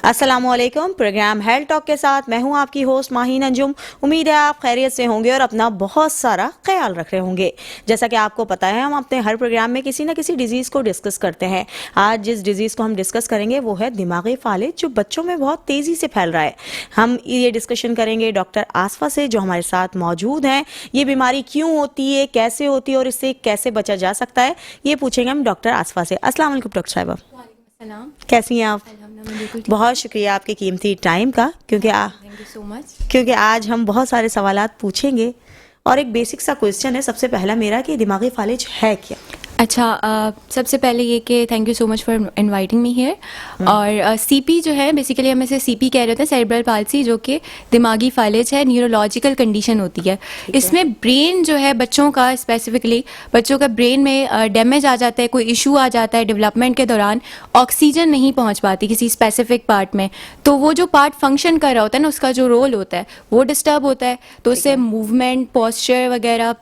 अस्सलामुअलैकुम। Programme health talk के साथ मैं हूं आपकी होस्ट माहीन अंजुम। उम्मीद है आप खैरियत से होंगे और अपना बहुत सारा ख्याल रख रहे होंगे। जैसा कि आपको पता है, हम अपने हर प्रोग्राम में किसी न किसी डिजीज़ को डिस्कस करते हैं। आज जिस डिजीज़ को हम डिस्कस करेंगे वो है दिमागी फालिज, जो बच्चों में बहुत तेज़ी से फैल रहा है। हम ये डिस्कशन करेंगे डॉक्टर आसफा से, जो हमारे साथ मौजूद हैं। ये बीमारी क्यों होती है, कैसे होती है और इससे कैसे बचा जा सकता है, ये पूछेंगे हम डॉक्टर आसफा से। अस्सलाम वालेकुम डॉक्टर साहिबा, कैसी हैं आप? बहुत शुक्रिया आपके कीमती टाइम का, क्योंकि थैंक यू सो मच। क्योंकि आज हम बहुत सारे सवालात पूछेंगे। और एक बेसिक सा क्वेश्चन है सबसे पहला मेरा कि दिमागी फालिज है क्या? अच्छा, सबसे पहले ये कि thank you so much for inviting me here. और सीपी जो है, बेसिकली हम इसे सीपी कह रहे होते हैं, सेरेब्रल पाल्सी, जो कि दिमागी फालिज है, न्यूरोलॉजिकल कंडीशन होती है। इसमें ब्रेन जो है बच्चों का, स्पेसिफिकली बच्चों का ब्रेन में डैमेज आ जाता है, कोई इशू आ जाता है डेवलपमेंट के दौरान, ऑक्सीजन नहीं पहुंच पाती किसी स्पेसिफिक पार्ट में, तो वो जो पार्ट फंक्शन कर रहा होता है ना, उसका जो रोल होता है वो डिस्टर्ब होता है। तो उससे मूवमेंट, पॉस्चर वगैरह,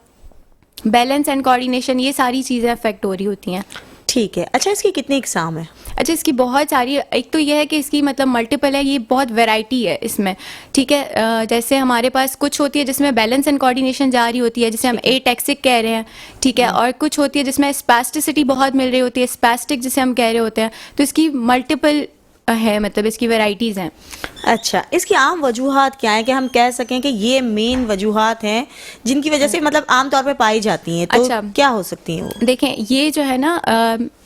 बैलेंस एंड कोऑर्डिनेशन, ये सारी चीज़ें अफेक्ट हो रही होती हैं। ठीक है। अच्छा, इसकी कितनी इकसाम है? अच्छा, इसकी बहुत सारी, एक तो ये है कि इसकी मतलब मल्टीपल है, ये बहुत वैरायटी है इसमें। ठीक है, जैसे हमारे पास कुछ होती है जिसमें बैलेंस एंड कोऑर्डिनेशन जा रही होती है, जिसे हम एटैक्सिक कह रहे हैं। ठीक है, और कुछ होती है जिसमें स्पैस्टिसिटी बहुत मिल रही होती है, स्पैस्टिक जिसे हम कह रहे होते हैं। तो इसकी मल्टीपल है, मतलब इसकी वैराइटीज़ हैं। अच्छा, इसकी आम वजूहात क्या है कि हम कह सकें कि ये मेन वजूहात हैं जिनकी वजह से मतलब आम तौर पे पाई जाती हैं, तो अच्छा, क्या हो सकती हैं वो? देखें, ये जो है ना,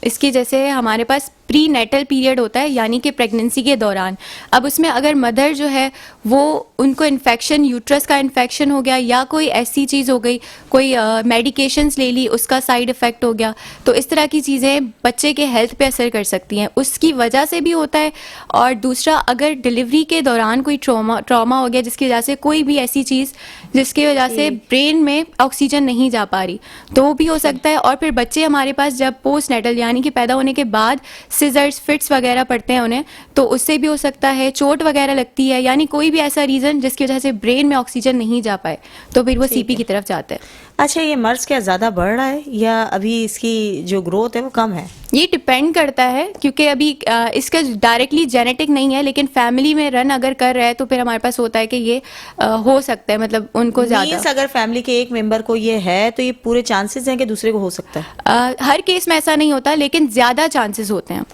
इसकी जैसे हमारे पास प्री नेटल पीरियड होता है, यानी कि प्रेगनेंसी के दौरान। अब उसमें अगर मदर जो है वो, उनको इन्फेक्शन, यूट्रस का इन्फेक्शन हो गया या कोई ऐसी चीज़ हो गई, कोई मेडिकेशंस ले ली, उसका साइड इफ़ेक्ट हो गया, तो इस तरह की चीज़ें बच्चे के हेल्थ पे असर कर सकती हैं, उसकी वजह से भी होता है। और दूसरा, अगर डिलीवरी के दौरान कोई ट्रॉमा हो गया, जिसकी वजह से कोई भी ऐसी चीज़ जिसकी वजह से ब्रेन में ऑक्सीजन नहीं जा पा रही, तो वो भी हो सकता है। और फिर बच्चे हमारे पास जब पोस्ट नेटल, यानी कि पैदा होने के बाद सिजर्स, फिट्स वगैरह पड़ते हैं उन्हें, तो उससे भी हो सकता है। चोट वगैरह लगती है, यानी कोई भी ऐसा रीज़न जिसकी वजह से ब्रेन में ऑक्सीजन नहीं जा पाए, तो फिर वो सीपी की तरफ जाता है। अच्छा, ये मर्ज क्या ज़्यादा बढ़ रहा है या अभी इसकी जो ग्रोथ है वो कम है? ये डिपेंड करता है, क्योंकि अभी इसका डायरेक्टली जेनेटिक नहीं है, लेकिन फैमिली में रन अगर कर रहा है तो फिर हमारे पास होता है कि ये हो सकता है, मतलब उनको ज़्यादा। अगर फैमिली के एक मेंबर को ये है तो ये पूरे चांसेस हैं कि दूसरे को हो सकता है? हर केस में ऐसा नहीं होता, लेकिन ज़्यादा चांसेस होते हैं।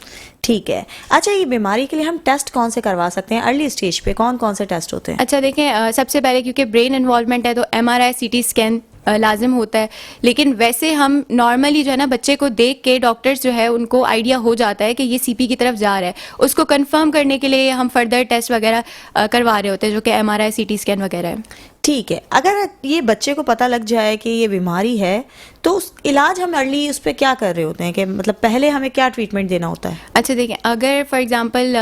ठीक है। अच्छा, ये बीमारी के लिए हम टेस्ट कौन से करवा सकते हैं? अर्ली स्टेज पे कौन कौन से टेस्ट होते हैं? अच्छा, देखें, सबसे पहले क्योंकि ब्रेन इन्वॉल्वमेंट है तो MRI, CT स्कैन लाजिम होता है। लेकिन वैसे हम नॉर्मली जो है ना, बच्चे को देख के डॉक्टर्स जो है उनको आइडिया हो जाता है कि ये सीपी की तरफ जा रहा है। उसको कंफर्म करने के लिए हम फर्दर टेस्ट वगैरह करवा रहे होते हैं, जो कि MRI, CT स्कैन वगैरह है। ठीक है। अगर ये बच्चे को पता लग जाए कि ये बीमारी है, तो उस इलाज हम अर्ली उस पर क्या कर रहे होते हैं कि मतलब पहले हमें क्या ट्रीटमेंट देना होता है? अच्छा, देखें, अगर फॉर एग्जांपल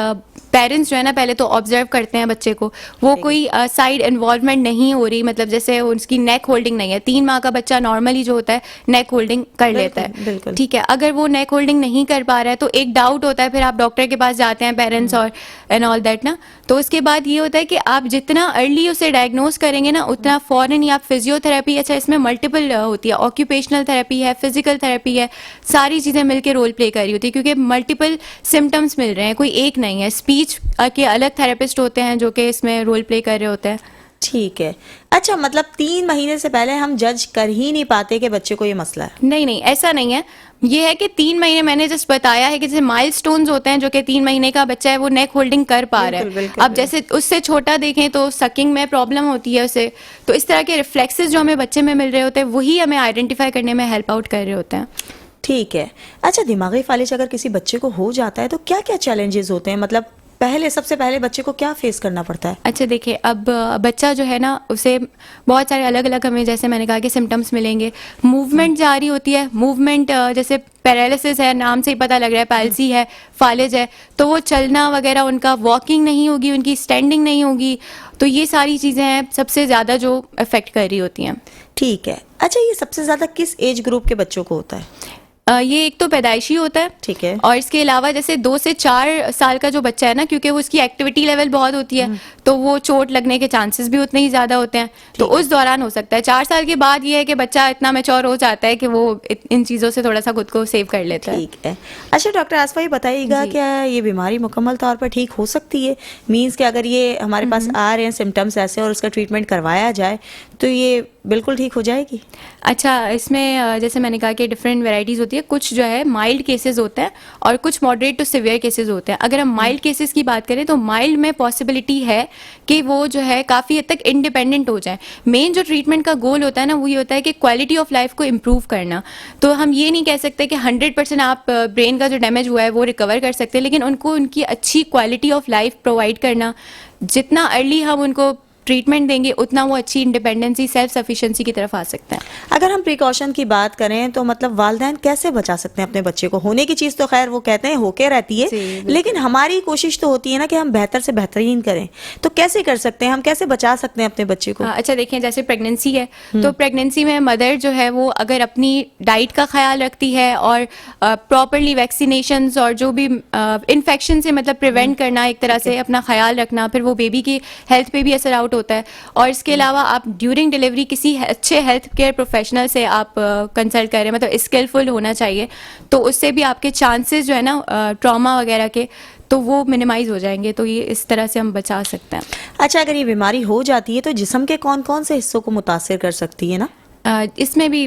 पेरेंट्स जो है ना, पहले तो ऑब्जर्व करते हैं बच्चे को, वो कोई साइड इन्वॉल्वमेंट नहीं हो रही, मतलब जैसे उसकी नेक होल्डिंग नहीं है। 3 माह का बच्चा नॉर्मली जो होता है नेक होल्डिंग कर लेता है। ठीक है, अगर वो नेक होल्डिंग नहीं कर पा रहा है तो एक डाउट होता है, फिर आप डॉक्टर के पास जाते हैं, पेरेंट्स और एंड ऑल दैट ना। तो उसके बाद ये होता है कि आप जितना अर्ली उसे डायग्नोज करेंगे ना, उतना फ़ौरन ही आप फिजियोथेरेपी, अच्छा इसमें मल्टीपल होती है, ऑक्यूपेशनल थेरेपी है, फिजिकल थेरेपी है, सारी चीज़ें मिलकर रोल प्ले कर रही होती है, क्योंकि मल्टीपल सिम्टम्स मिल रहे हैं, कोई एक नहीं है। स्पीच के अलग थेरेपिस्ट होते हैं जो कि इसमें रोल प्ले कर रहे होते हैं। ठीक है। अच्छा, मतलब 3 महीने से पहले हम जज कर ही नहीं पाते कि बच्चे को ये मसला है? नहीं नहीं, ऐसा नहीं है। ये है कि 3 महीने, मैंने जस्ट बताया है कि जैसे माइलस्टोन्स होते हैं, जो कि 3 महीने का बच्चा है वो नेक होल्डिंग कर पा रहा है। अब जैसे उससे छोटा देखें तो सकिंग में प्रॉब्लम होती है उसे, तो इस तरह के रिफ्लेक्सेस जो हमें बच्चे में मिल रहे होते हैं, वही हमें आइडेंटिफाई करने में हेल्प आउट कर रहे होते हैं। ठीक है। अच्छा, दिमागी फालिज अगर किसी बच्चे को हो जाता है तो क्या क्या चैलेंजेस होते हैं? मतलब सबसे पहले बच्चे को क्या फेस करना पड़ता है? अच्छा, देखिए, अब बच्चा जो है ना, उसे बहुत सारे अलग अलग, हमें जैसे मैंने कहा कि सिम्टम्स मिलेंगे। मूवमेंट जारी होती है, मूवमेंट जैसे पैरालिसिस है, नाम से ही पता लग रहा है, पैल्सी है, फालिज है, तो वो चलना वगैरह, उनका वॉकिंग नहीं होगी, उनकी स्टैंडिंग नहीं होगी। तो ये सारी चीज़ें हैं सबसे ज़्यादा जो अफेक्ट कर रही होती हैं। ठीक है। अच्छा, ये सबसे ज़्यादा किस एज ग्रुप के बच्चों को होता है? ये एक तो पैदाइशी होता है, ठीक है। और इसके अलावा जैसे 2 से 4 साल का जो बच्चा है ना, क्योंकि वो उसकी एक्टिविटी लेवल बहुत होती है, तो वो चोट लगने के चांसेस भी उतने ही ज्यादा होते हैं, तो उस दौरान हो सकता है। 4 साल के बाद ये है कि बच्चा इतना मैच्योर हो जाता है कि वो इन चीजों से थोड़ा सा खुद को सेव कर लेता है। ठीक है। अच्छा डॉक्टर आसफा, ये बताइएगा, क्या ये बीमारी मुकम्मल तौर पर ठीक हो सकती है? मीन्स कि अगर ये हमारे पास आ रहे हैं सिम्टम्स ऐसे और उसका ट्रीटमेंट करवाया जाए तो ये बिल्कुल ठीक हो जाएगी? अच्छा, इसमें जैसे मैंने कहा कि डिफरेंट वैरायटीज़ होती है। कुछ जो है माइल्ड केसेस होते हैं और कुछ मॉडरेट टू सिवियर केसेस होते हैं। अगर हम माइल्ड केसेस की बात करें तो माइल्ड में पॉसिबिलिटी है कि वो जो है काफ़ी हद तक इंडिपेंडेंट हो जाए। मेन जो ट्रीटमेंट का गोल होता है ना, वो ये होता है कि क्वालिटी ऑफ लाइफ को इम्प्रूव करना। तो हम ये नहीं कह सकते कि 100% आप ब्रेन का जो डैमेज हुआ है वो रिकवर कर सकते हैं, लेकिन उनको उनकी अच्छी क्वालिटी ऑफ लाइफ प्रोवाइड करना, जितना अर्ली हम उनको ट्रीटमेंट देंगे उतना वो अच्छी इंडिपेंडेंसी, सेल्फ सफिशिएंसी की तरफ आ सकते हैं। अगर हम प्रिकॉशन की बात करें तो मतलब वालिदैन कैसे बचा सकते हैं अपने बच्चे को? होने की चीज़ तो खैर वो कहते हैं होके रहती है, लेकिन हमारी कोशिश तो होती है ना कि हम बेहतर से बेहतरीन करें, तो कैसे कर सकते हैं हम? कैसे बचा सकते हैं अपने बच्चे को? अच्छा, देखें, जैसे प्रेगनेंसी है तो प्रेगनेंसी में मदर जो है वो अगर अपनी डाइट का ख्याल रखती है और प्रॉपरली वैक्सीनेशंस और जो भी इन्फेक्शन से मतलब प्रिवेंट करना, एक तरह से अपना ख्याल रखना, फिर वो बेबी की हेल्थ पे भी असर आउट होता है। और इसके अलावा आप ड्यूरिंग डिलीवरी किसी अच्छे हेल्थ केयर प्रोफेशनल से आप कंसल्ट करें, मतलब स्किलफुल होना चाहिए, तो उससे भी आपके चांसेस जो है ना ट्रॉमा वगैरह के, तो वो मिनिमाइज हो जाएंगे। तो ये इस तरह से हम बचा सकते हैं। अच्छा, अगर ये बीमारी हो जाती है तो जिस्म के कौन कौन से हिस्सों को मुतासिर कर सकती है ना? इसमें भी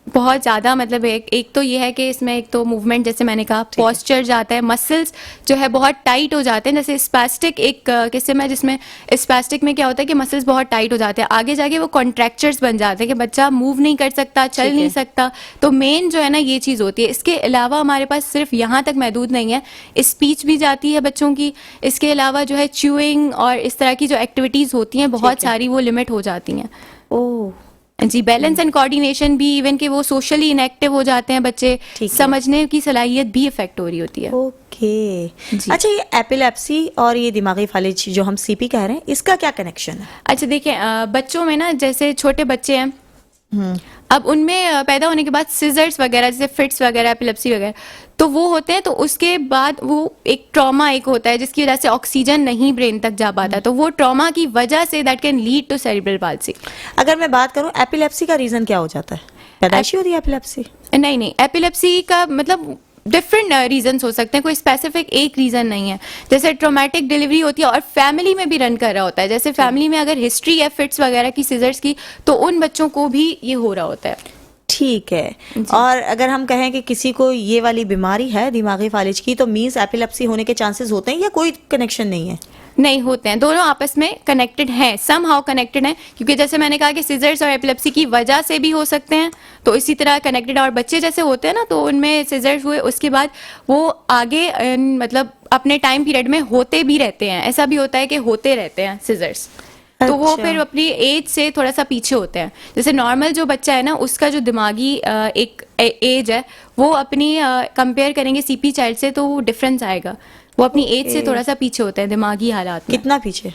बहुत ज़्यादा मतलब एक तो ये है कि इसमें एक तो मूवमेंट, जैसे मैंने कहा, पॉस्चर जाता है, मसल्स जो है बहुत टाइट हो जाते हैं। जैसे स्पैस्टिक एक किस्म है जिसमें स्पैस्टिक में क्या होता है कि मसल्स बहुत टाइट हो जाते हैं, आगे जाके वो कॉन्ट्रैक्चर्स बन जाते हैं कि बच्चा मूव नहीं कर सकता, चल नहीं सकता। तो मेन जो है ना ये चीज़ होती है। इसके अलावा हमारे पास सिर्फ यहाँ तक महदूद नहीं है, स्पीच भी जाती है बच्चों की। इसके अलावा जो है च्यूइंग और इस तरह की जो एक्टिविटीज़ होती हैं बहुत सारी, वो लिमिट हो जाती हैं। ओह जी, बैलेंस एंड कोऑर्डिनेशन भी, इवन कि वो सोशली इनएक्टिव हो जाते हैं बच्चे, समझने की सलाहियत भी इफेक्ट हो रही होती है। ओके। अच्छा, ये एपिलेप्सी और ये दिमागी फालिज जो हम सीपी कह रहे हैं, इसका क्या कनेक्शन है? अच्छा, देखिए, बच्चों में ना, जैसे छोटे बच्चे हैं, अब उनमें पैदा होने के बाद सिजर्स वगैरह, जैसे फिट्स वगैरह, एपिलेप्सी वगैरह, तो वो होते हैं। तो उसके बाद वो एक ट्रॉमा एक होता है जिसकी वजह से ऑक्सीजन नहीं ब्रेन तक जा पाता, तो वो ट्रॉमा की वजह say that can lead to cerebral palsy. अगर मैं बात करूं एपिलेप्सी का रीजन क्या हो जाता है? पैदाइशी होती है एपिलेप्सी? नहीं, एपिलेप्सी का मतलब डिफरेंट रीजंस हो सकते हैं, कोई स्पेसिफिक एक रीजन नहीं है। जैसे ट्रॉमेटिक डिलीवरी होती है और फैमिली में भी रन कर रहा होता है, जैसे फैमिली में अगर हिस्ट्री है फिट्स वगैरह की, सिजर्स की, तो उन बच्चों को भी ये हो रहा होता है। ठीक है। और अगर हम कहें कि किसी को ये वाली बीमारी है दिमागी फालिज की, तो मीन्स एपिलेप्सी होने के चांसेस होते हैं या कोई कनेक्शन नहीं है? नहीं होते हैं, दोनों आपस में कनेक्टेड हैं, सम हाउ कनेक्टेड हैं, क्योंकि जैसे मैंने कहा कि सिजर्स और एपिलेप्सी की वजह से भी हो सकते हैं, तो इसी तरह कनेक्टेड। और बच्चे जैसे होते हैं ना, तो उनमें सिजर्स हुए उसके बाद वो आगे मतलब अपने टाइम पीरियड में होते भी रहते हैं, ऐसा भी होता है कि होते रहते हैं सिजर्स। तो वो फिर अपनी एज से थोड़ा सा पीछे होते हैं। जैसे नॉर्मल जो बच्चा है ना, उसका जो दिमागी एक एज है, वो अपनी कंपेयर करेंगे सीपी चाइल्ड से, तो वो डिफरेंस आएगा। वो अपनी एज से थोड़ा सा पीछे होते हैं दिमागी हालात में। कितना पीछे?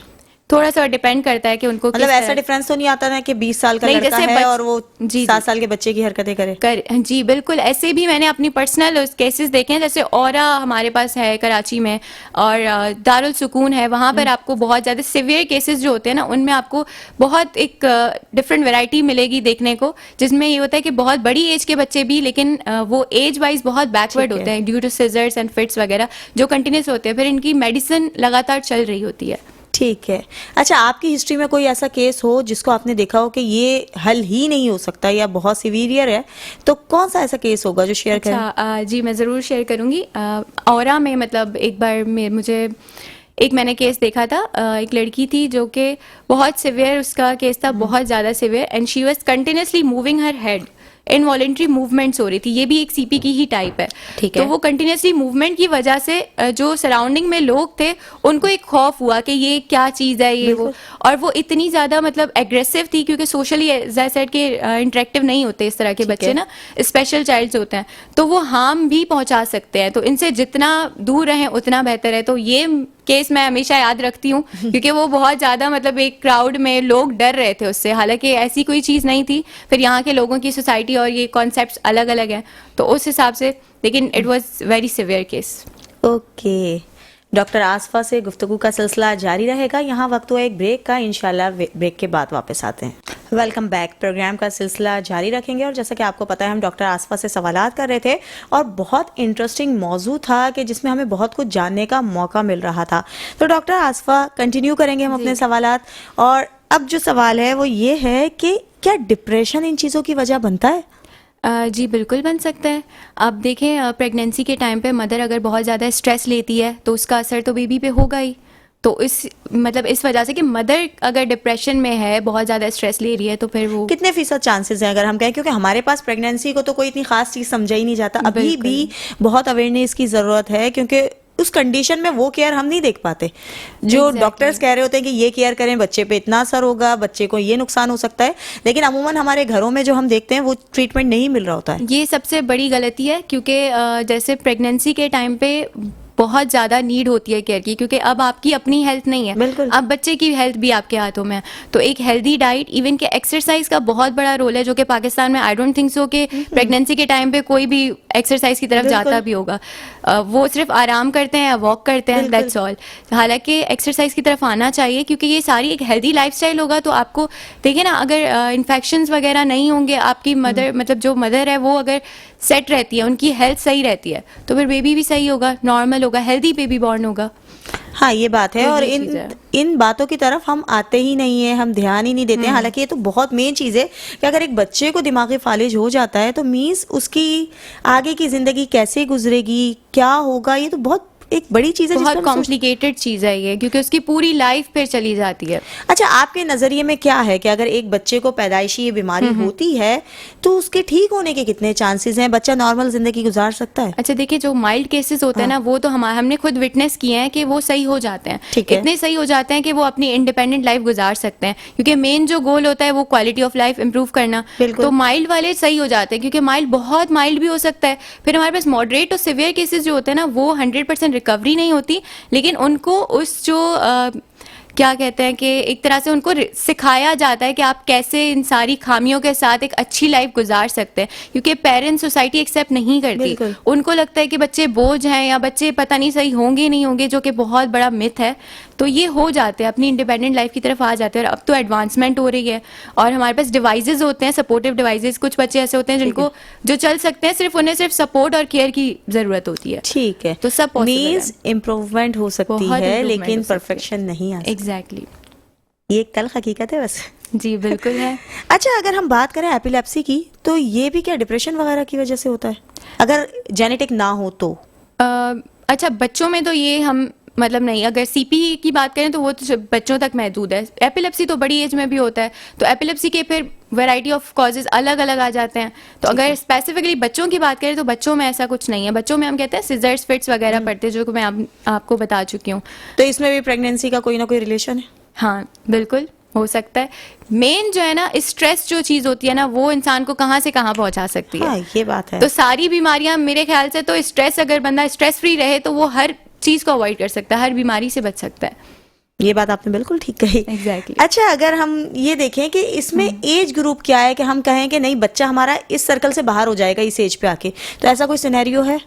थोड़ा सा डिपेंड करता है कि उनको मतलब ऐसा डिफरेंस तो नहीं आता ना कि 20 साल का लड़का है और वो 7 साल के बच्चे की हरकतें करे? जी बिल्कुल, ऐसे भी मैंने अपनी पर्सनल केसेस देखे हैं। जैसे औरा हमारे पास है कराची में, और दारुल सुकून है, वहाँ पर आपको बहुत ज़्यादा सिवियर केसेस जो होते हैं ना, उनमें आपको बहुत एक डिफरेंट वैरायटी मिलेगी देखने को, जिसमें ये होता है कि बहुत बड़ी एज के बच्चे भी, लेकिन वो एज वाइज बहुत बैकवर्ड होते हैं due to seizures and fits वगैरह, जो कंटिन्यूस होते हैं। फिर इनकी मेडिसिन लगातार चल रही होती है। ठीक है। अच्छा, आपकी हिस्ट्री में कोई ऐसा केस हो जिसको आपने देखा हो कि ये हल ही नहीं हो सकता या बहुत सीवियर है, तो कौन सा ऐसा केस होगा जो शेयर करें? अच्छा, जी मैं ज़रूर शेयर करूँगी। औरा में मतलब एक बार मुझे एक मैंने केस देखा था। एक लड़की थी जो कि बहुत सिवियर उसका केस था, बहुत ज़्यादा severe, and she was continuously moving her head, involuntary movements हो रही थी। ये भी एक सीपी की ही टाइप है। ठीक है। तो वो कंटिन्यूसली मूवमेंट की वजह से जो सराउंडिंग में लोग थे उनको एक खौफ हुआ कि ये क्या चीज़ है ये वो, और वो इतनी ज़्यादा मतलब एग्रेसिव थी, क्योंकि सोशली एज आई सेड के इंटरेक्टिव नहीं होते इस तरह के बच्चे ना, स्पेशल चाइल्ड्स होते हैं, तो वो हार्म भी पहुंचा सकते हैं। तो इनसे जितना दूर रहें उतना बेहतर है। तो ये केस मैं हमेशा याद रखती हूँ क्योंकि वो बहुत ज़्यादा मतलब एक क्राउड में लोग डर रहे थे उससे, हालांकि ऐसी कोई चीज़ नहीं थी। फिर यहाँ के लोगों की सोसाइटी और ये कॉन्सेप्ट्स अलग अलग हैं, तो उस हिसाब से, लेकिन it was very severe case. Okay, doctor Asfa से गुफ्तगू का सिलसिला जारी रहेगा। यहाँ वक्त हुआ एक ब्रेक का, इंशाल्लाह ब्रेक के बाद वापस आते हैं। Welcome back. प्रोग्राम का सिलसिला जारी रखेंगे और जैसा कि आपको पता है हम डॉक्टर आसफा से सवालात कर रहे थे और बहुत इंटरेस्टिंग मौजू था कि जिसमें हमें बहुत कुछ जानने का मौका मिल रहा था। तो डॉक्टर आसफा कंटिन्यू करेंगे हम अपने सवालात, और अब जो सवाल है वो ये है कि क्या डिप्रेशन इन चीज़ों की वजह बनता है? जी बिल्कुल बन सकता है। आप देखें प्रेगनेंसी के टाइम पे मदर अगर बहुत ज़्यादा स्ट्रेस लेती है तो उसका असर तो बेबी पे होगा ही। तो इस वजह से कि मदर अगर डिप्रेशन में है, बहुत ज़्यादा स्ट्रेस ले रही है, तो फिर वो कितने फीसद चांसेस हैं अगर हम कहें, क्योंकि हमारे पास प्रेगनेंसी को तो कोई इतनी खास चीज़ समझा ही नहीं जाता, अभी भी बहुत अवेयरनेस की ज़रूरत है, क्योंकि उस कंडीशन में वो केयर हम नहीं देख पाते जो डॉक्टर्स कह रहे होते हैं कि ये केयर करें, बच्चे पे इतना असर होगा, बच्चे को ये नुकसान हो सकता है, लेकिन अमूमन हमारे घरों में जो हम देखते हैं वो ट्रीटमेंट नहीं मिल रहा होता है। ये सबसे बड़ी गलती है, क्योंकि जैसे प्रेगनेंसी के टाइम पे बहुत ज़्यादा नीड होती है केयर की, क्योंकि अब आपकी अपनी हेल्थ नहीं है, बिल्कुल। अब बच्चे की हेल्थ भी आपके हाथों में है। तो एक हेल्दी डाइट, इवन के एक्सरसाइज का बहुत बड़ा रोल है, जो कि पाकिस्तान में आई डोंट थिंक सो कि प्रेगनेंसी के टाइम पे कोई भी एक्सरसाइज की तरफ जाता भी होगा। वो सिर्फ आराम करते हैं या वॉक करते हैं, दैट्स ऑल। हालांकि एक्सरसाइज की तरफ आना चाहिए, क्योंकि ये सारी एक हेल्दी लाइफस्टाइल होगा तो आपको देखिए ना, अगर इन्फेक्शंस वगैरह नहीं होंगे, आपकी मदर मतलब जो मदर है वो अगर सेट रहती है, उनकी हेल्थ सही रहती है, तो फिर बेबी भी सही होगा, नॉर्मल होगा, हेल्दी बेबी बॉर्न होगा। हाँ, ये बात है। तो और ये चीज़ है। इन बातों की तरफ हम आते ही नहीं है, हम ध्यान ही नहीं देते हैं। हालांकि ये तो बहुत मेन चीज़ है कि अगर एक बच्चे को दिमागी फालिज हो जाता है तो मीन्स उसकी आगे की जिंदगी कैसे गुजरेगी, क्या होगा, ये तो बहुत एक बड़ी चीज़ है, बहुत कॉम्प्लिकेटेड चीज़ है ये, क्योंकि उसकी पूरी लाइफ फिर चली जाती है। अच्छा, आपके नज़रिए में क्या है कि अगर एक बच्चे को पैदाइशी ये बीमारी होती है तो उसके ठीक होने के कितने चांसेस हैं, बच्चा नॉर्मल जिंदगी गुजार सकता है? अच्छा देखिए, जो माइल्ड केसेस होते हैं ना, वो तो हमने खुद विटनेस किए हैं कि वो सही हो जाते हैं, ठीक है। इतने सही हो जाते हैं कि वो अपनी इंडिपेंडेंट लाइफ गुजार सकते हैं, क्योंकि मेन जो गोल होता है वो क्वालिटी ऑफ लाइफ इंप्रूव करना। बिल्कुल। तो माइल्ड वाले सही हो जाते हैं, क्योंकि माइल्ड बहुत माइल्ड भी हो सकता है। फिर हमारे पास मॉडरेट और सिवियर केसेस जो होते हैं ना, वो 100% रिकवरी नहीं होती, लेकिन उनको उस जो क्या कहते हैं कि एक तरह से उनको सिखाया जाता है कि आप कैसे इन सारी खामियों के साथ एक अच्छी लाइफ गुजार सकते हैं, क्योंकि पेरेंट्स सोसाइटी एक्सेप्ट नहीं करती। बिल्कुल। उनको लगता है कि बच्चे बोझ हैं या बच्चे पता नहीं सही होंगे नहीं होंगे, जो कि बहुत बड़ा मिथ है। तो ये हो जाते हैं, अपनी इंडिपेंडेंट लाइफ की तरफ आ जाते हैं। और अब तो एडवांसमेंट हो रही है और हमारे पास डिवाइसेज होते हैं, सपोर्टिव डिवाइसेज। कुछ बच्चे ऐसे होते हैं जिनको जो चल सकते हैं, सिर्फ उन्हें सिर्फ सपोर्ट और केयर की जरूरत होती है। ठीक है, तो सब possible मीन्स है। इम्प्रूवमेंट हो सकती बहुत है, improvement लेकिन हो सकती है। परफेक्शन नहीं आ सकती। एग्जैक्टली। ये एक तल्ख हकीकत है वैसे। जी बिल्कुल है। अच्छा, अगर हम बात करें एपिलेप्सी की, तो ये भी क्या डिप्रेशन वगैरह की वजह से होता है अगर जेनेटिक ना हो तो? अच्छा, बच्चों में तो ये हम मतलब नहीं, अगर सीपी की बात करें तो वो तो बच्चों तक महदूद है। एपिलेप्सी तो बड़ी एज में भी होता है, तो एपिलेप्सी के फिर वैरायटी ऑफ कॉजेज अलग अलग आ जाते हैं। तो अगर स्पेसिफिकली बच्चों की बात करें तो बच्चों में ऐसा कुछ नहीं है। बच्चों में हम कहते हैं सिजर्स, फिट्स वगैरह पड़ते हैं, जो कि मैं आपको बता चुकी हूँ। तो इसमें भी प्रेगनेंसी का कोई ना कोई रिलेशन है? हाँ बिल्कुल हो सकता है। मेन जो है ना, स्ट्रेस जो चीज़ होती है ना, वो इंसान को कहाँ से कहाँ पहुँचा सकती है। हाँ, ये बात है। तो सारी बीमारियां मेरे ख्याल से तो स्ट्रेस, अगर बंदा स्ट्रेस फ्री रहे तो वो हर चीज़ को अवॉइड कर सकता है, हर बीमारी से बच सकता है। ये बात आपने बिल्कुल ठीक कही। Exactly. अच्छा, अगर हम ये देखें कि इसमें एज ग्रुप क्या है, कि हम कहें कि नहीं बच्चा हमारा इस सर्कल से बाहर हो जाएगा इस एज पे आके, तो ऐसा कोई सिनेरियो है?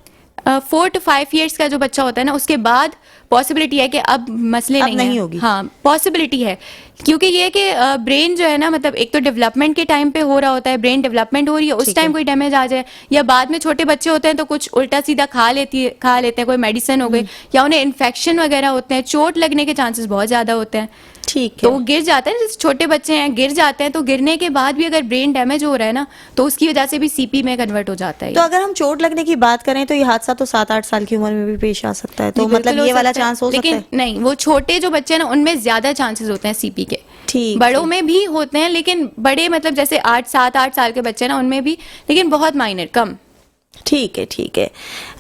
4 to 5 ईयर्स का जो बच्चा होता है ना, उसके बाद पॉसिबिलिटी है कि अब मसले अब नहीं नहीं है। होगी। हाँ पॉसिबिलिटी है, क्योंकि ये है कि ब्रेन जो है ना, मतलब एक तो डेवलपमेंट के टाइम पे हो रहा होता है, ब्रेन डेवलपमेंट हो रही है, उस टाइम कोई डैमेज आ जाए, या बाद में छोटे बच्चे होते हैं तो कुछ उल्टा सीधा खा लेते हैं, कोई मेडिसिन हो गई, या उन्हें इन्फेक्शन वगैरह होते हैं, चोट लगने के चांसेस बहुत ज्यादा होते हैं। ठीक तो है। वो गिर जाते हैं, जैसे छोटे बच्चे हैं गिर जाते हैं, तो गिरने के बाद भी अगर ब्रेन डैमेज हो रहा है ना, तो उसकी वजह से भी सीपी में कन्वर्ट हो जाता है। तो अगर हम चोट लगने की बात करें तो ये हादसा तो 7-8 साल की उम्र में भी पेश आ सकता है, तो जी, बिल्कुल मतलब हो ये वाला सकता है। चांस हो सकता है? लेकिन नहीं, वो छोटे जो बच्चे हैं ना, उनमें ज्यादा चांसेस होते हैं सीपी के। ठीक। बड़ों में भी होते हैं, लेकिन बड़े मतलब जैसे 7-8 साल के बच्चे ना, उनमें भी, लेकिन बहुत माइनर, कम। ठीक है, ठीक है।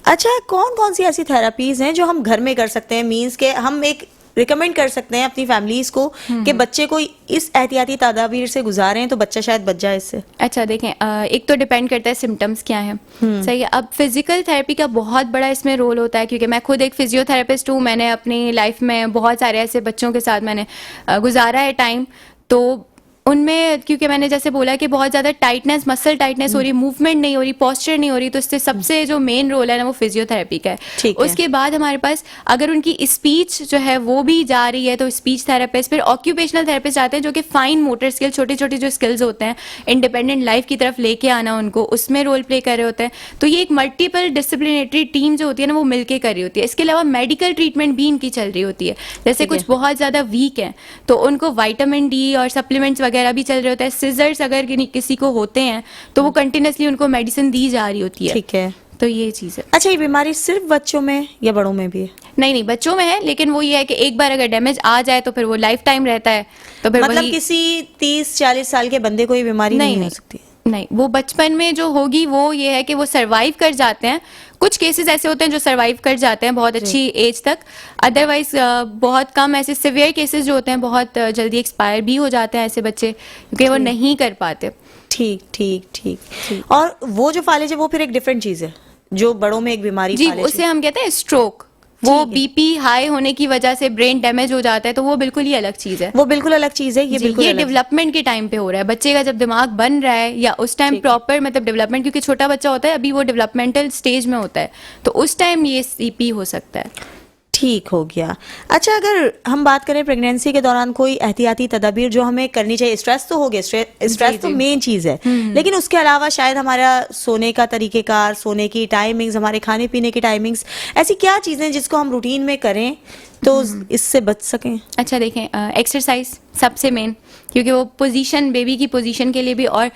अच्छा, कौन कौन सी ऐसी थेरापीज हैं जो हम घर में कर सकते हैं? मीन्स के हम एक रिकमेंड कर सकते हैं अपनी फैमिलीज को कि बच्चे को इस एहतियाती तदाबीर से गुजारें तो बच्चा शायद बच जाए इससे? अच्छा देखें, एक तो डिपेंड करता है सिम्टम्स क्या हैं। सही है। अब फिजिकल थेरेपी का बहुत बड़ा इसमें रोल होता है, क्योंकि मैं खुद एक फिजियोथेरेपिस्ट हूँ। मैंने अपनी लाइफ में बहुत सारे ऐसे बच्चों के साथ मैंने गुजारा है टाइम। तो उनमें क्योंकि मैंने जैसे बोला कि बहुत ज़्यादा टाइटनेस, मसल टाइटनेस हो रही, मूवमेंट नहीं हो रही, पोस्चर नहीं हो रही, तो इससे सबसे जो मेन रोल है ना वो फिजियोथेरेपी का है। ठीक है। उसके बाद हमारे पास अगर उनकी स्पीच जो है वो भी जा रही है तो स्पीच थेरेपिस्ट, फिर ऑक्यूपेशनल थेरेपिस्ट आते हैं जो कि फाइन मोटर स्किल, छोटे छोटे जो स्किल्स होते हैं इंडिपेंडेंट लाइफ की तरफ लेके आना उनको, उसमें रोल प्ले कर रहे होते हैं। तो ये एक मल्टीपल डिसिप्लिनरी टीम जो होती है ना वो मिलके कर रही होती है। इसके अलावा मेडिकल ट्रीटमेंट भी इनकी चल रही होती है। जैसे ठीक है। कुछ बहुत ज़्यादा वीक हैं तो उनको विटामिन डी और सप्लीमेंट्स वगैरह भी चल रहे होते हैं। सिजर्स अगर किसी को होते हैं तो वो कंटिन्यूसली उनको मेडिसिन दी जा रही होती है। ठीक है। तो ये चीज़ है। अच्छा, ये बीमारी सिर्फ बच्चों में या बड़ों में भी है? नहीं नहीं, बच्चों में है, लेकिन वो ये है कि एक बार अगर डैमेज आ जाए तो फिर वो लाइफ टाइम रहता है। तो फिर मतलब वही किसी 30-40 साल के बंदे को ये बीमारी नहीं हो सकती? नहीं, वो बचपन में जो होगी वो ये है कि वो सरवाइव कर जाते हैं। कुछ केसेस ऐसे होते हैं जो सरवाइव कर जाते हैं बहुत अच्छी एज तक। अदरवाइज बहुत कम ऐसे सिवियर केसेस जो होते हैं बहुत जल्दी एक्सपायर भी हो जाते हैं ऐसे बच्चे, क्योंकि वो नहीं कर पाते। ठीक ठीक ठीक। और वो जो फालिज है वो फिर एक डिफरेंट चीज है जो बड़ों में एक बीमारी जी, फालिज उसे है। हम कहते हैं स्ट्रोक। वो ठीक है। बीपी हाई होने की वजह से ब्रेन डैमेज हो जाता है, तो वो बिल्कुल ही अलग चीज है। वो बिल्कुल अलग चीज है, ये जी, बिल्कुल ये अलग। डेवलपमेंट के टाइम पे हो रहा है। बच्चे का जब दिमाग बन रहा है या उस टाइम ठीक है। प्रॉपर मतलब डेवलपमेंट, क्योंकि छोटा बच्चा होता है अभी वो डेवलपमेंटल स्टेज में होता है, तो उस टाइम ये सीपी हो सकता है। ठीक हो गया। अच्छा, अगर हम बात करें प्रेगनेंसी के दौरान कोई एहतियाती तदाबीर जो हमें करनी चाहिए, स्ट्रेस तो हो गया, स्ट्रेस तो जी। मेन चीज है, लेकिन उसके अलावा शायद हमारा सोने का तरीकेकार, सोने की टाइमिंग्स, हमारे खाने पीने की टाइमिंग्स, ऐसी क्या चीजें जिसको हम रूटीन में करें तो इससे बच सकें? अच्छा देखें, एक्सरसाइज सबसे मेन, क्योंकि वो पोजीशन, बेबी की पोजीशन के लिए भी, और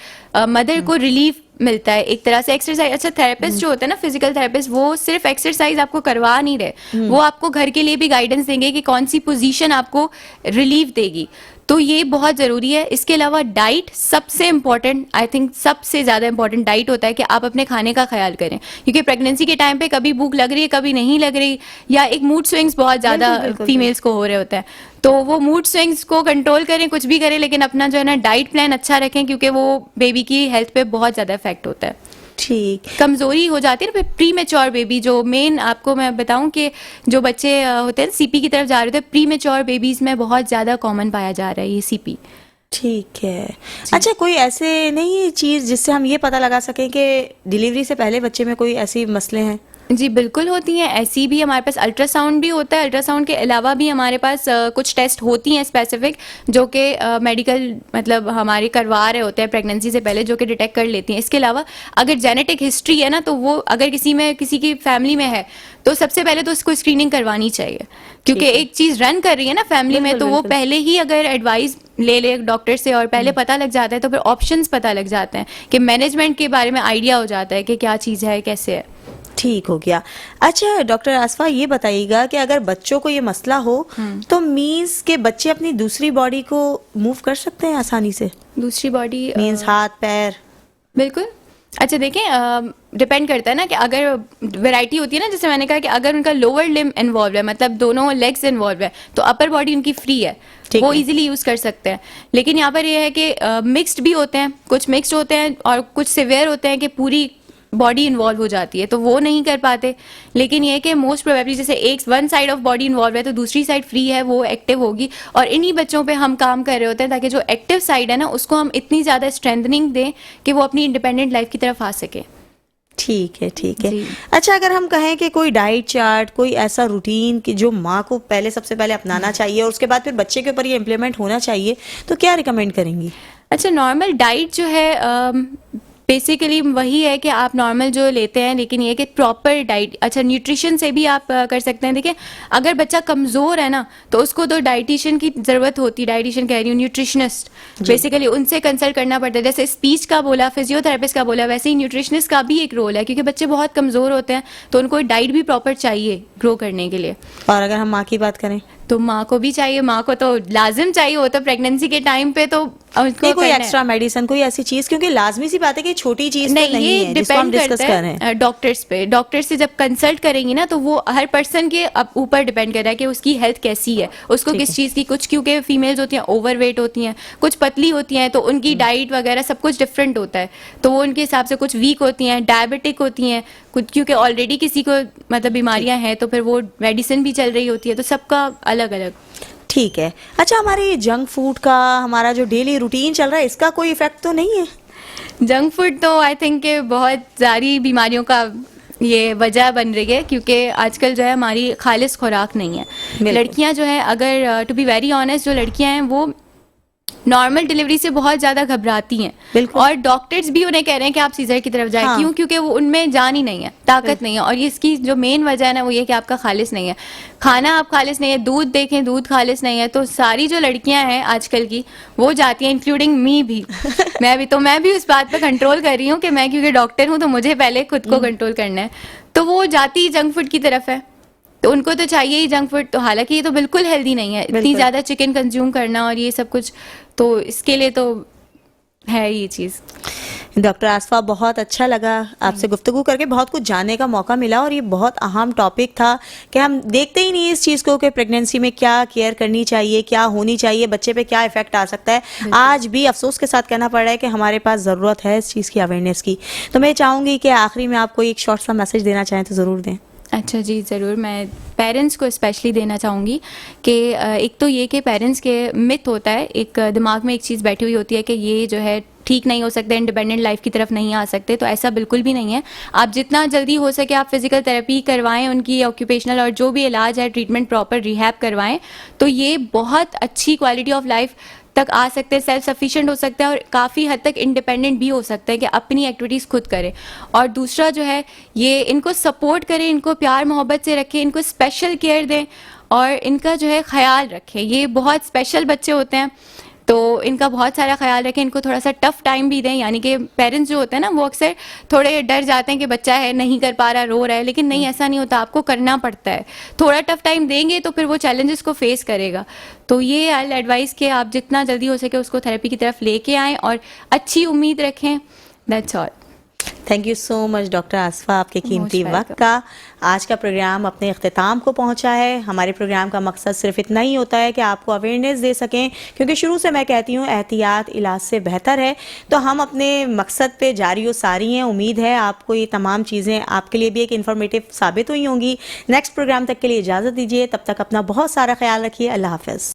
मदर को रिलीफ मिलता है एक तरह से एक्सरसाइज। अच्छा, थेरेपिस्ट जो होते हैं ना, फिजिकल थेरेपिस्ट, वो सिर्फ एक्सरसाइज आपको करवा नहीं रहे, वो आपको घर के लिए भी गाइडेंस देंगे कि कौन सी पोजीशन आपको रिलीफ देगी। तो ये बहुत ज़रूरी है। इसके अलावा डाइट सबसे इम्पॉर्टेंट, आई थिंक सबसे ज़्यादा इम्पॉर्टेंट डाइट होता है कि आप अपने खाने का ख्याल करें, क्योंकि प्रेगनेंसी के टाइम पे कभी भूख लग रही है, कभी नहीं लग रही, या एक मूड स्विंग्स बहुत ज़्यादा बिल्कुल, बिल्कुल, फीमेल्स को हो रहे होते हैं। तो वो मूड स्विंग्स को कंट्रोल करें, कुछ भी करें, लेकिन अपना जो है ना डाइट प्लान अच्छा रखें, क्योंकि वो बेबी की हेल्थ पे बहुत ज़्यादा इफेक्ट होता है। ठीक। कमजोरी हो जाती है ना प्री मेच्योर बेबी। जो मेन आपको मैं बताऊं कि जो बच्चे होते हैं सीपी की तरफ जा रहे होते हैं, प्री मेच्योर बेबीज में बहुत ज्यादा कॉमन पाया जा रहा है ये सीपी। ठीक है। अच्छा, कोई ऐसे नहीं चीज जिससे हम ये पता लगा सकें कि डिलीवरी से पहले बच्चे में कोई ऐसी मसले हैं? जी बिल्कुल होती हैं ऐसी भी। हमारे पास अल्ट्रासाउंड भी होता है। अल्ट्रासाउंड के अलावा भी हमारे पास कुछ टेस्ट होती हैं स्पेसिफिक, जो कि मेडिकल मतलब हमारे करवा रहे होते हैं प्रेगनेंसी से पहले, जो कि डिटेक्ट कर लेती हैं। इसके अलावा अगर जेनेटिक हिस्ट्री है ना, तो वो अगर किसी की फैमिली में है तो सबसे पहले तो उसको स्क्रीनिंग करवानी चाहिए, क्योंकि एक चीज़ रन कर रही है ना फैमिली में, तो वो पहले ही अगर एडवाइस ले डॉक्टर से और पहले पता लग जाता है, तो फिर ऑप्शंस पता लग जाते हैं कि मैनेजमेंट के बारे में आइडिया हो जाता है कि क्या चीज़ है, कैसे है। ठीक हो गया। अच्छा डॉक्टर आसफा, ये बताइएगा कि अगर बच्चों को ये मसला हो तो मीन्स के बच्चे अपनी दूसरी बॉडी को मूव कर सकते हैं आसानी से? दूसरी बॉडी मीन्स हाथ पैर? बिल्कुल। अच्छा देखें, डिपेंड करता है ना कि अगर वैरायटी होती है ना, जैसे मैंने कहा कि अगर उनका लोअर लिम्ब इन्वॉल्व है, मतलब दोनों लेग्स इन्वॉल्व है, तो अपर बॉडी उनकी फ्री है, वो इजीली यूज कर सकते हैं। लेकिन यहाँ पर ये है कि मिक्स्ड भी होते हैं, कुछ मिक्स्ड होते हैं और कुछ सिवियर होते हैं कि पूरी बॉडी इन्वॉल्व हो जाती है, तो वो नहीं कर पाते। लेकिन ये है कि मोस्ट प्रोबेबली जैसे एक one side of body involve है तो दूसरी साइड फ्री है, वो एक्टिव होगी। और इन्हीं बच्चों पे हम काम कर रहे होते हैं ताकि जो एक्टिव साइड है ना, उसको हम इतनी ज़्यादा स्ट्रेंथनिंग दें कि वो अपनी इंडिपेंडेंट लाइफ की तरफ आ सके। ठीक है, ठीक है। अच्छा, अगर हम कहें कि कोई डाइट चार्ट, कोई ऐसा रूटीन कि जो माँ को पहले सबसे पहले अपनाना चाहिए और उसके बाद फिर बच्चे के ऊपर ये इम्प्लीमेंट होना चाहिए, तो क्या रिकमेंड करेंगी? अच्छा, नॉर्मल डाइट जो है बेसिकली वही है कि आप नॉर्मल जो लेते हैं, लेकिन ये कि प्रॉपर डाइट। अच्छा, न्यूट्रिशन से भी आप कर सकते हैं। देखिए, अगर बच्चा कमज़ोर है ना, तो उसको तो डाइटिशियन की ज़रूरत होती है, डाइटिशियन कह रही हूँ, न्यूट्रिशनिस्ट, बेसिकली उनसे कंसल्ट करना पड़ता है। जैसे स्पीच का बोला, फिजियोथेरेपिस्ट का बोला, वैसे ही न्यूट्रिशनिस्ट का भी एक रोल है, क्योंकि बच्चे बहुत कमज़ोर होते हैं तो उनको डाइट भी प्रॉपर चाहिए ग्रो करने के लिए। और अगर हम माँ की बात करें तो माँ को भी चाहिए, माँ को तो लाजिम चाहिए, वो तो प्रेगनेंसी के टाइम पे तो उनको नहीं कोई करना है। एक्स्ट्रा मेडिसिन कोई ऐसी चीज, क्योंकि लाजमी सी बात है कि छोटी चीज तो नहीं, नहीं ये है जिसको हम डिपेंड डिस्कस करता कर रहे हैं। है डॉक्टर्स पे। डॉक्टर से जब कंसल्ट करेंगी ना, तो वो हर पर्सन के ऊपर डिपेंड कर रहा है कि उसकी हेल्थ कैसी है, उसको ठीक किस है। चीज़ की, कुछ क्योंकि फीमेल्स होती हैं ओवरवेट होती हैं, कुछ पतली होती हैं, तो उनकी डाइट वगैरह सब कुछ डिफरेंट होता है, तो वो उनके हिसाब से कुछ वीक होती हैं, डायबिटिक होती हैं, कुछ क्योंकि ऑलरेडी किसी को मतलब बीमारियां हैं तो फिर वो मेडिसिन भी चल रही होती है, तो सबका अलग अलग। ठीक है। अच्छा, हमारे जंक फूड का हमारा जो डेली रूटीन चल रहा है, इसका कोई इफेक्ट तो नहीं है? जंक फूड तो आई थिंक कि बहुत सारी बीमारियों का ये वजह बन रही है, क्योंकि आजकल जो है हमारी खालिस खुराक नहीं है। बिल्कुल। लड़कियां जो है, अगर टू बी वेरी ऑनेस्ट, जो लड़कियां हैं वो नॉर्मल डिलीवरी से बहुत ज़्यादा घबराती हैं, बिल्कुल। और डॉक्टर्स भी उन्हें कह रहे हैं कि आप सीजर की तरफ जाएं। हाँ। क्यों? क्योंकि वो उनमें जान ही नहीं है, ताकत नहीं है, और ये इसकी जो मेन वजह है ना, वो ये कि आपका खालिस नहीं है, खाना आप खालिस नहीं है, दूध देखें दूध खालिस नहीं है, तो सारी जो लड़कियां हैं आजकल की वो जाती हैं, इंक्लूडिंग मी भी मैं भी उस बात पर कंट्रोल कर रही हूँ कि मैं क्योंकि डॉक्टर हूँ तो मुझे पहले खुद को कंट्रोल करना है, तो वो जाती जंक फूड की तरफ है, तो उनको तो चाहिए ही जंक फूड। तो हालांकि ये तो बिल्कुल हेल्दी नहीं है, इतनी बिल्कुल। ज़्यादा चिकन कंज्यूम करना और ये सब कुछ, तो इसके लिए तो है ये चीज़। डॉक्टर आसफा, बहुत अच्छा लगा आपसे गुफ्तगू करके, बहुत कुछ जानने का मौका मिला, और ये बहुत अहम टॉपिक था कि हम देखते ही नहीं इस चीज़ को कि प्रेगनेंसी में क्या केयर करनी चाहिए, क्या होनी चाहिए, बच्चे पे क्या इफेक्ट आ सकता है। आज भी अफसोस के साथ कहना पड़ रहा है कि हमारे पास ज़रूरत है इस चीज़ की अवेयरनेस की। तो मैं चाहूँगी कि आखिरी में आप कोई एक शॉर्ट सा मैसेज देना चाहें तो ज़रूर दें। अच्छा जी, ज़रूर। मैं पेरेंट्स को स्पेशली देना चाहूँगी कि एक तो ये कि पेरेंट्स के मिथ होता है, एक दिमाग में एक चीज़ बैठी हुई होती है कि ये जो है ठीक नहीं हो सकते, इंडिपेंडेंट लाइफ की तरफ नहीं आ सकते, तो ऐसा बिल्कुल भी नहीं है। आप जितना जल्दी हो सके आप फिजिकल थेरेपी करवाएं, उनकी ऑक्यूपेशनल और जो भी इलाज है, ट्रीटमेंट प्रॉपर रिहैब करवाएं, तो ये बहुत अच्छी क्वालिटी ऑफ लाइफ तक आ सकते हैं, सेल्फ सफिशिएंट हो सकता है, और काफ़ी हद तक इंडिपेंडेंट भी हो सकता है कि अपनी एक्टिविटीज़ खुद करें। और दूसरा जो है, ये इनको सपोर्ट करें, इनको प्यार मोहब्बत से रखें, इनको स्पेशल केयर दें और इनका जो है ख्याल रखें। ये बहुत स्पेशल बच्चे होते हैं, तो इनका बहुत सारा ख्याल रखें, इनको थोड़ा सा टफ टाइम भी दें। यानी कि पेरेंट्स जो होते हैं ना, वो अक्सर थोड़े डर जाते हैं कि बच्चा है नहीं कर पा रहा, रो रहा है, लेकिन नहीं, ऐसा नहीं होता, आपको करना पड़ता है। थोड़ा टफ टाइम देंगे तो फिर वो चैलेंजेस को फेस करेगा। तो ये आई एडवाइस कि आप जितना जल्दी हो सके उसको थेरेपी की तरफ लेके आएँ और अच्छी उम्मीद रखें। That's all. Thank you so much doctor Asfa, आपके कीमती Most वक्त welcome. का। आज का प्रोग्राम अपने अख्तिताम को पहुंचा है। हमारे प्रोग्राम का मकसद सिर्फ इतना ही होता है कि आपको अवेयरनेस दे सकें, क्योंकि शुरू से मैं कहती हूँ एहतियात इलाज से बेहतर है। तो हम अपने मकसद पे जारी व सारी हैं। उम्मीद है आपको ये तमाम चीज़ें आपके लिए भी एक इन्फॉर्मेटिव साबित हुई होंगी। नेक्स्ट प्रोग्राम तक के लिए इजाज़त दीजिए, तब तक अपना बहुत सारा ख्याल रखिए। अल्लाह हाफ़िज़।